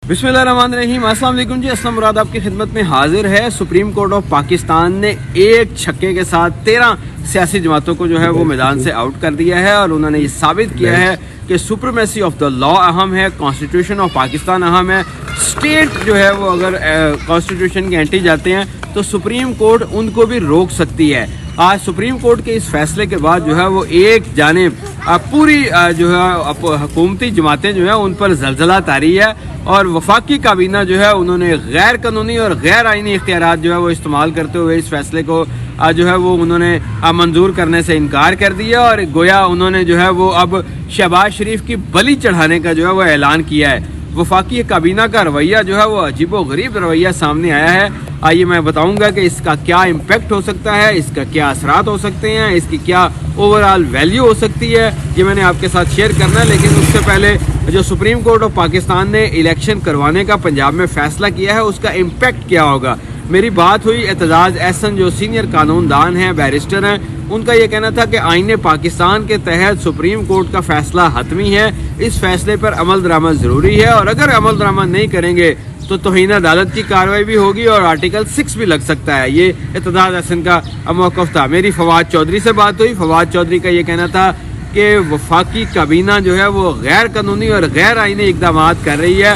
बिस्मिल्लाहिर्रहमानिर्रहीम। अस्सलाम वालेकुम जी। असलम मुराद आपकी खिदमत में हाजिर है। सुप्रीम कोर्ट ऑफ पाकिस्तान ने एक छक्के के साथ 13 सियासी जमातों को जो है वो मैदान से आउट कर दिया है और उन्होंने ये साबित किया है कि सुप्रीमेसी ऑफ द लॉ अहम है, कॉन्स्टिट्यूशन ऑफ पाकिस्तान अहम है। स्टेट जो है वो अगर कॉन्स्टिट्यूशन के एंटी जाते हैं तो सुप्रीम कोर्ट उनको भी रोक सकती है। आज सुप्रीम कोर्ट के इस फैसले के बाद जो है वो एक जानिब पूरी जो है हुकूमती जमातें जो है उन पर जलजला तारी है और वफाकी काबीना जो है उन्होंने गैर कानूनी और गैर आइनी इख्तियारात जो है वो इस्तेमाल करते हुए इस फैसले को जो है वो उन्होंने मंजूर करने से इनकार कर दिया और गोया उन्होंने जो है वो अब शहबाज शरीफ की बलि चढ़ाने का जो है वो ऐलान किया है। वफाकी काबीना का रवैया जो है वो अजीबो गरीब रवैया सामने आया है। आइए मैं बताऊंगा कि इसका क्या इम्पैक्ट हो सकता है, इसका क्या असरात हो सकते हैं, इसकी क्या ओवरऑल वैल्यू हो सकती है, ये मैंने आपके साथ शेयर करना है। लेकिन उससे पहले जो सुप्रीम कोर्ट ऑफ पाकिस्तान ने इलेक्शन करवाने का पंजाब में फैसला किया है उसका इम्पैक्ट क्या होगा। मेरी बात हुई एतजाज एहसन जो सीनियर कानूनदान हैं, बैरिस्टर हैं, उनका ये कहना था कि आईने पाकिस्तान के तहत सुप्रीम कोर्ट का फैसला हतमी है, इस फैसले पर अमल दरामद ज़रूरी है और अगर अमल दरामद नहीं करेंगे तो तौहीन अदालत की कार्रवाई भी होगी और आर्टिकल 6 भी लग सकता है। ये एतजाज एहसन का मौक़िफ़ था। मेरी फवाद चौधरी से बात हुई। फवाद चौधरी का ये कहना था कि वफाकी काबीना जो है वो गैर कानूनी और गैर आइनी इक़दाम कर रही है।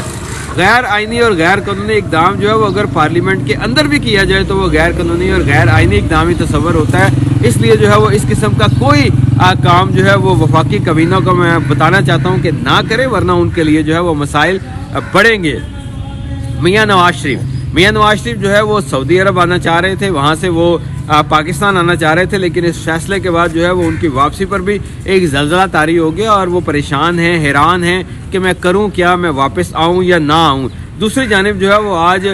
गैर आइनी और गैर कानूनी इक़दाम जो है वो अगर पार्लियामेंट के अंदर भी किया जाए तो वो गैर कानूनी और गैर आइनी इक़दाम ही तस्वर होता है। इसलिए जो है वो इस किस्म का कोई काम जो है वो वफाकी काबीना को मैं बताना चाहता हूँ कि ना करे, वरना उनके लिए जो है वो मसाइल बढ़ेंगे। मियाँ नवाज शरीफ जो है वो सऊदी अरब आना चाह रहे थे, वहाँ से वो पाकिस्तान आना चाह रहे थे, लेकिन इस फैसले के बाद जो है वो उनकी वापसी पर भी एक जलजला तारी हो गया और वो परेशान हैं, हैरान हैं कि मैं करूं क्या, मैं वापस आऊं या ना आऊं। दूसरी जानिब जो है वो आज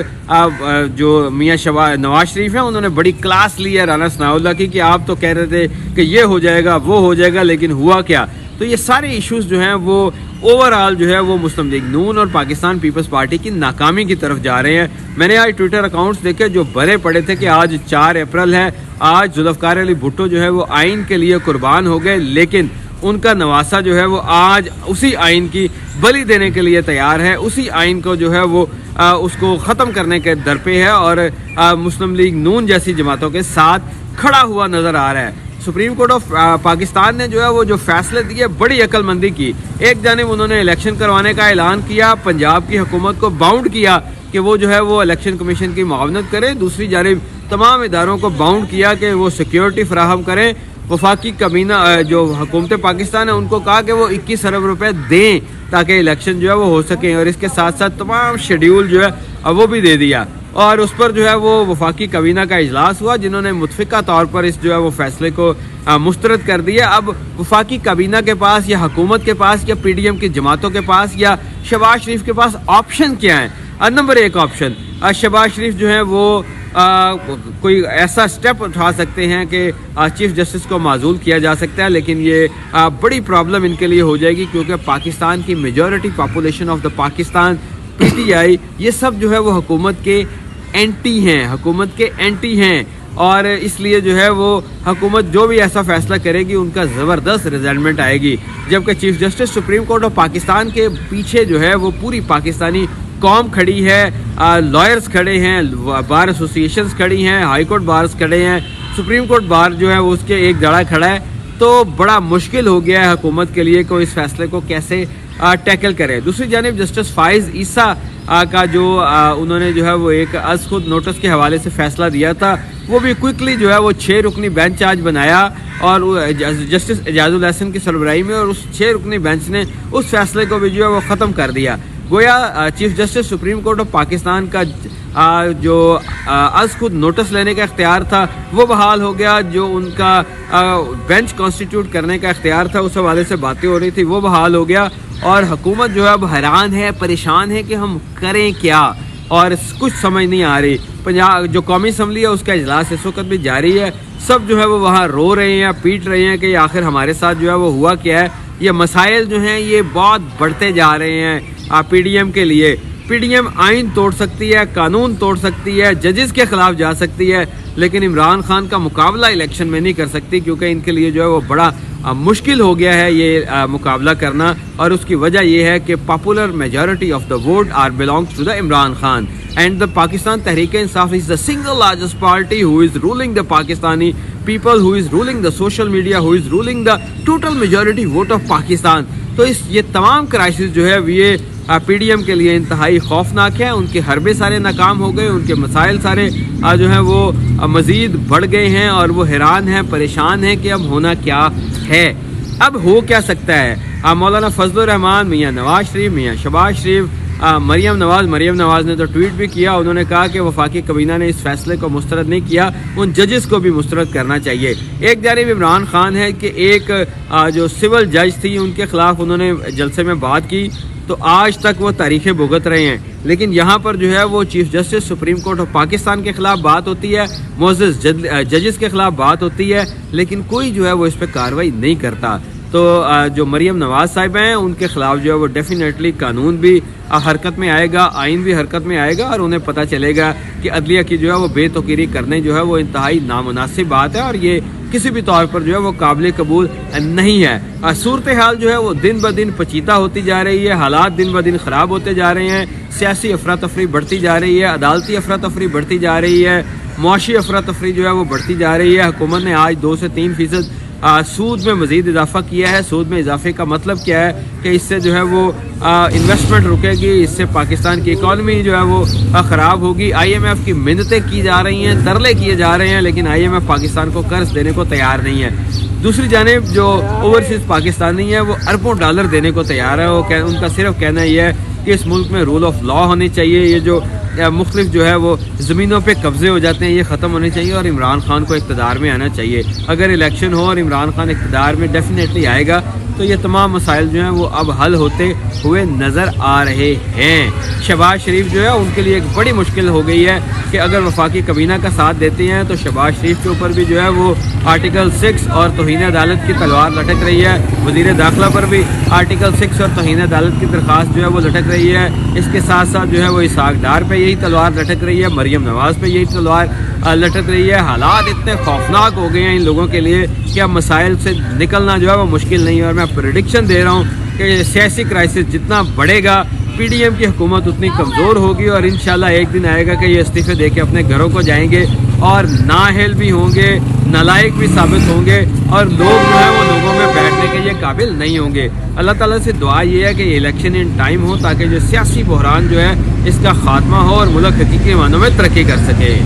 जो मियाँ नवाज शरीफ हैं उन्होंने बड़ी क्लास ली है राना सनाउल्लाह की कि आप तो कह रहे थे कि ये हो जाएगा वो हो जाएगा, लेकिन हुआ क्या। तो ये सारे इश्यूज जो हैं वो ओवरऑल जो है वो मुस्लिम लीग नून और पाकिस्तान पीपल्स पार्टी की नाकामी की तरफ जा रहे हैं। मैंने आज ट्विटर अकाउंट्स देखे जो भरे पड़े थे कि आज 4 अप्रैल है, आज जुल्फ़िकार अली भुट्टो जो है वो आइन के लिए कुर्बान हो गए, लेकिन उनका नवासा जो है वो आज उसी आइन की बलि देने के लिए तैयार है, उसी आइन को जो है वो उसको ख़त्म करने के दर पे है और मुस्लिम लीग नून जैसी जमातों के साथ खड़ा हुआ नज़र आ रहा है। सुप्रीम कोर्ट ऑफ पाकिस्तान ने जो है वो जो फैसले दिए बड़ी अक्लमंदी की। एक जानिब उन्होंने इलेक्शन करवाने का ऐलान किया, पंजाब की हुकूमत को बाउंड किया कि वो जो है वो इलेक्शन कमीशन की मुआवनत करे। दूसरी जानिब तमाम इदारों को बाउंड किया कि वो सिक्योरिटी फराहम करें। वफाकी काबीना जो हुकूमत पाकिस्तान है उनको कहा कि वो 21 अरब रुपए दें ताकि इलेक्शन जो है वो हो सके और इसके साथ साथ तमाम शेड्यूल जो है वो भी दे दिया और उस पर जो है वो वफाकी काबीना का इजलास हुआ जिन्होंने मुतफ़िका तौर पर इस जो है वो फैसले को मुस्तरद कर दिया। अब वफाकी काबीना के पास या हुकूमत के पास या PDM की जमातों के पास या शहबाज शरीफ के पास ऑप्शन क्या है। नंबर 1 ऑप्शन, शहबाज शरीफ जो है वो कोई ऐसा स्टेप उठा सकते हैं कि चीफ जस्टिस को माजूल किया जा सकता है, लेकिन ये बड़ी प्रॉब्लम इनके लिए हो जाएगी क्योंकि पाकिस्तान की majority population of the Pakistan PTI ये सब जो है वो हुकूमत के एंटी हैं और इसलिए जो है वो हुकूमत जो भी ऐसा फैसला करेगी उनका ज़बरदस्त रिजल्टमेंट आएगी। जबकि chief justice supreme court of Pakistan के पीछे जो है वो पूरी पाकिस्तानी कौम खड़ी है, लॉयर्स खड़े हैं, बार एसोसिएशंस खड़ी हैं, हाई कोर्ट बार्स खड़े हैं, सुप्रीम कोर्ट बार जो है वो उसके एक जड़ा खड़ा है। तो बड़ा मुश्किल हो गया है हुकूमत के लिए कि इस फैसले को कैसे टैकल करें। दूसरी जानिब जस्टिस फाइज ईसा का जो उन्होंने जो है वो एक अज खुद नोटिस के हवाले से फैसला दिया था वो भी क्विकली जो है वो 6 रुकनी बेंच आज बनाया और जस्टिस एजाजुल एहसन की सरबराही में और उस 6 रुकनी बेंच ने उस फैसले को भी जो है वो ख़त्म कर दिया। गोया chief justice supreme court of Pakistan का जो आज खुद नोटिस लेने का इख्तियार था वो बहाल हो गया, जो उनका बेंच कॉन्स्टिट्यूट करने का इख्तियार था उस हवाले से बातें हो रही थी वो बहाल हो गया और हुकूमत जो है अब हैरान है, परेशान है कि हम करें क्या और कुछ समझ नहीं आ रही। पंजाब जो कौमी असम्बली है उसका इजलास इस वक्त भी जारी है, सब जो है वो वहाँ रो रहे हैं, पीट रहे हैं कि आखिर हमारे साथ जो है वो हुआ क्या है। ये मसाइल जो हैं ये बहुत बढ़ते जा रहे हैं PDM के लिए। PDM आइन तोड़ सकती है, कानून तोड़ सकती है, जजेस के खिलाफ जा सकती है, लेकिन इमरान खान का मुकाबला इलेक्शन में नहीं कर सकती क्योंकि इनके लिए जो है वो बड़ा مشکل ہو گیا ہے یہ مقابلہ کرنا, اور اس کی وجہ یہ ہے کہ popular majority of the vote are belongs to the Imran Khan, and the Pakistan Tehreek-e-Insaf is the single largest party who is ruling the Pakistani people, who is ruling the social media, who is ruling the total majority vote of Pakistan. تو یہ تمام crisis جو ہے یہ P D M کے لیے انتہائی خوفناک ہے. ان کے حربے سارے ناکام ہو گئے, ان کے مسائل سارے جو ہیں وہ مزید بڑھ گئے ہیں, اور وہ حیران ہیں, پریشان ہیں کہ اب ہونا کیا ہے, اب ہو کیا سکتا ہے. مولانا فضل الرحمان, میاں نواز شریف, میاں شہباز شریف, مریم نواز نے تو ٹویٹ بھی کیا. انہوں نے کہا کہ وفاقی کابینہ نے اس فیصلے کو مسترد نہیں کیا, ان ججز کو بھی مسترد کرنا چاہیے. ایک جانب عمران خان ہے کہ ایک جو سول جج تھی ان کے خلاف انہوں نے جلسے میں بات کی, تو آج تک وہ تاریخیں بھگت رہے ہیں. لیکن یہاں پر جو ہے وہ chief justice supreme court of Pakistan کے خلاف بات ہوتی ہے, معزز ججز کے خلاف بات ہوتی ہے, لیکن کوئی جو ہے وہ اس پہ کارروائی نہیں کرتا. تو جو مریم نواز صاحب ہیں ان کے خلاف جو ہے وہ ڈیفینیٹلی قانون بھی حرکت میں آئے گا, آئین بھی حرکت میں آئے گا, اور انہیں پتہ چلے گا کہ عدلیہ کی جو ہے وہ بے توقیری کرنے جو ہے وہ انتہائی نامناسب بات ہے, اور یہ کسی بھی طور پر جو ہے وہ قابل قبول نہیں ہے. صورتحال جو ہے وہ دن بدن پیچیدہ ہوتی جا رہی ہے, حالات دن بدن خراب ہوتے جا رہے ہیں, سیاسی افراتفری بڑھتی جا رہی ہے, عدالتی افراتفری بڑھتی جا رہی ہے, معاشی افراتفری جو ہے وہ بڑھتی جا رہی ہے. حکومت نے آج 2 سے 3% سود میں مزید اضافہ کیا ہے. سود میں اضافے کا مطلب کیا ہے کہ اس سے جو ہے وہ انویسٹمنٹ رکے گی, اس سے پاکستان کی اکانومی جو ہے وہ خراب ہوگی. آئی ایم ایف کی منتیں کی جا رہی ہیں, ترلے کیے جا رہے ہیں, لیکن آئی ایم ایف پاکستان کو قرض دینے کو تیار نہیں ہے. دوسری جانب جو اوورسیز پاکستانی ہیں وہ اربوں ڈالر دینے کو تیار ہے. وہ ان کا صرف کہنا یہ ہے کہ اس ملک میں رول آف لا ہونی چاہیے, یہ جو مختلف جو ہے وہ زمینوں پہ قبضے ہو جاتے ہیں یہ ختم ہونے چاہیے, اور عمران خان کو اقتدار میں آنا چاہیے. اگر الیکشن ہو اور عمران خان اقتدار میں ڈیفینیٹلی آئے گا تو یہ تمام مسائل جو ہیں وہ اب حل ہوتے ہوئے نظر آ رہے ہیں. شہباز شریف جو ہے ان کے لیے ایک بڑی مشکل ہو گئی ہے کہ اگر وفاقی کابینہ کا ساتھ دیتے ہیں تو شہباز شریف کے اوپر بھی جو ہے وہ آرٹیکل 6 اور توہین عدالت کی تلوار لٹک رہی ہے. وزیر داخلہ پر بھی آرٹیکل 6 اور توہین عدالت کی درخواست جو ہے وہ لٹک رہی ہے. اس کے ساتھ ساتھ جو ہے وہ اسحاق ڈار پہ یہی تلوار لٹک رہی ہے, مریم نواز پہ یہی تلوار لٹک رہی ہے. حالات اتنے خوفناک ہو گئے ہیں ان لوگوں کے لیے کہ اب مسائل سے نکلنا جو ہے وہ مشکل نہیں ہے. اور میں پریڈکشن دے رہا ہوں کہ سیاسی کرائسس جتنا بڑھے گا پی ڈی ایم کی حکومت اتنی کمزور ہوگی, اور انشاءاللہ ایک دن آئے گا کہ یہ استعفے دے کے اپنے گھروں کو جائیں گے, اور نااہل بھی ہوں گے, نالائق بھی ثابت ہوں گے, اور لوگ جو ہے وہ لوگوں میں بیٹھنے کے یہ قابل نہیں ہوں گے. اللہ تعالیٰ سے دعا یہ ہے کہ یہ الیکشن ان ٹائم ہو تاکہ جو سیاسی بحران جو ہے اس کا خاتمہ ہو اور ملک حقیقی معنوں میں ترقی کر سکے.